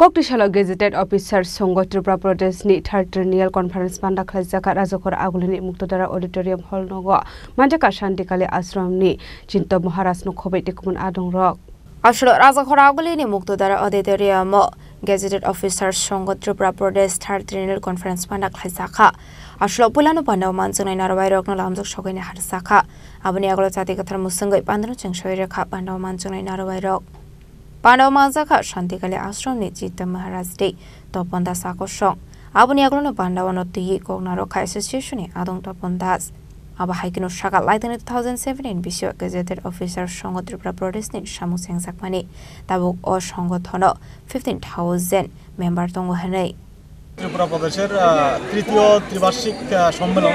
Koktishala Gazetted Officers Songo Tripura Prodesh ni third Triennial Conference Panda Khlajaka Rajakor Agulini Muktodara Auditorium Hall Nogo Manjaka Shantikali Ashram ni Chinto Maharaj no Khobei Tikumun Adong Rock Ashlo Rajakor Agulini Muktodara Auditorium Gazetted Officers Songo Tripura Prodesh third Triennial Conference Panda Khlajaka Ashlo Pulano Panda Mansungai Narawai Rock no Lamjok Shogoi Harsaka Abani Aglo Chati Kathar Musungai Pandano Chengshoi Rekha Panda Mansungai Narawai Rock Pandaw Manjaka Shantikali Ashram ni Chinto Maharaj Day Toponda Sakosong Abuni Aglo Pandaw no Ti Kognaro Kai Association ni Adong Topondas Aba Haikino Shaka Light in 2017 Bisho Gazetted Officer Songo Tripura Prodesh ni Shamu Sengsakmani Tabuk O Songo Thono 15,000 member Tongo Hanei Tripura প্রদেশের তৃতীয় ত্রিবার্ষিক সম্মেলন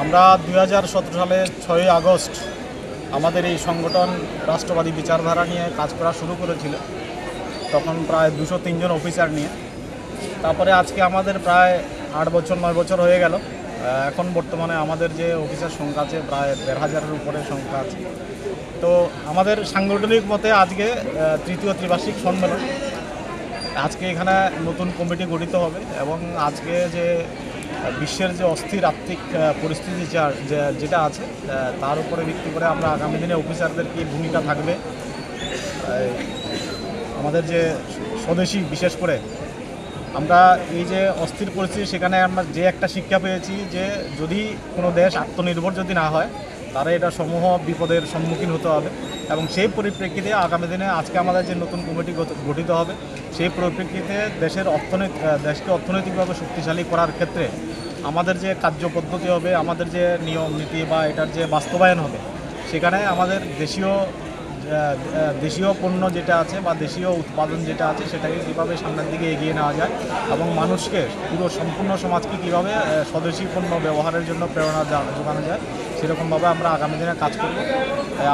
আমরা 2017 সালের 6 August আমাদের এই সংগঠন রাষ্ট্রবাদী বিচারধারা নিয়ে কাজ করা শুরু করেছিল তখন প্রায় 203 জন অফিসার নিয়ে তারপরে আজকে আমাদের প্রায় 8 বছর 9 বছর হয়ে গেল এখন বর্তমানে আমাদের যে অফিসার সংখ্যা আছে প্রায় 1,500 এর উপরে সংখ্যা আছে তো আমাদের সাংগঠনিক মতে আজকে তৃতীয় ত্রিবার্ষিক সম্মেলন আজকে এখানে নতুন কমিটি গঠিত হবে এবং আজকে যে বিশ্বের যে অস্থির আর্থিক পরিস্থিতি যেটা আছে তার উপরে ভিত্তি করে আমরা আগামী দিনে অফিসারদের কি ভূমিকা থাকবে আমাদের যে স্বদেশী বিশেষ করে আমরা এই যে অস্থির পরিস্থিতি সেখানে আমরা যে একটা শিক্ষা পেয়েছি যে যদি কোনো দেশ আত্মনির্ভর যদি না হয় তারা এটা সমূহ বিপদের সম্মুখীন হতে হবে এবং সেই পরিপ্রেক্ষিতে আগামী দিনে আজকে আমাদের যে নতুন কমিটি গঠিত হবে সেই পরিপ্রেক্ষিতে দেশকে অর্থনৈতিকভাবে শক্তিশালী করার ক্ষেত্রে আমাদের যে কার্যপদ্ধতি হবে আমাদের যে নিয়ম নীতি বা এটার যে বাস্তবায়ন হবে সেখানে আমাদের দেশীয় পণ্য যেটা আছে বা দেশীয় উৎপাদন যেটা আছে সেটাকে কীভাবে সামনের দিকে এগিয়ে নেওয়া যায় এবং মানুষকে পুরো সম্পূর্ণ সমাজকে কীভাবে স্বদেশী পণ্য ব্যবহারের জন্য প্রেরণা যোগানো যায় সেরকমভাবে আমরা আগামী দিনে কাজ করব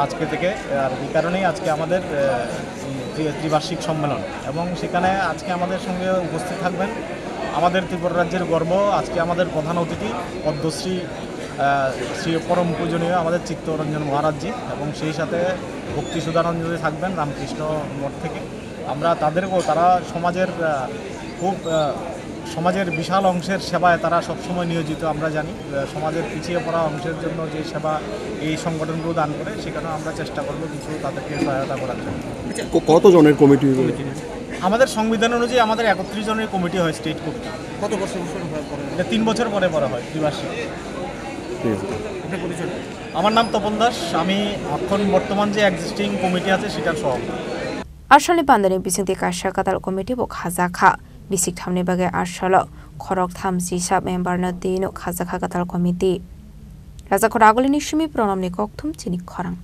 আজকে থেকে আর এই কারণেই আজকে আমাদের ত্রিবার্ষিক সম্মেলন এবং সেখানে আজকে আমাদের সঙ্গে উপস্থিত থাকবেন আমাদের ত্রিপুরা রাজ্যের গর্ব আজকে আমাদের প্রধান অতিথি পদ্মশ্রী শ্রী পরম পূজনীয় আমাদের চিত্তরঞ্জন মহারাজজি এবং সেই সাথে ভক্তি সুধানন্দজি থাকবেন রামকৃষ্ণ মঠ থেকে আমরা তারা সমাজের বিশাল অংশের সেবায় তারা সবসময় নিয়োজিত আমরা জানি সমাজের পিছিয়ে পড়া অংশের জন্য যে সেবা এই সংগঠনগুলো দান করে সেখানে আমরা চেষ্টা করব কিছু তাদেরকে সহায়তা করার জন্য কতজনের কমিটি আমাদের সংবিধান অনুযায়ী আমাদের 31 জনের কমিটি হয় স্টেট কমিটি কত বছর এটা 3 বছর পরে হয় ত্রিবার্ষিক আমার নাম তপন দাস আমি এখন বর্তমান যে এক্সিস্টিং কমিটি আছে সেটার সভাপতি Arshali Pandani Bising Kasha Katal Committee Bok Hazaka Bisik Tamni Bagai Arshalo Korok Tham Sisa member na Dino Hazaka Katal Committee Razakor Agolini Shimi Pronomni Koktum Chini Korang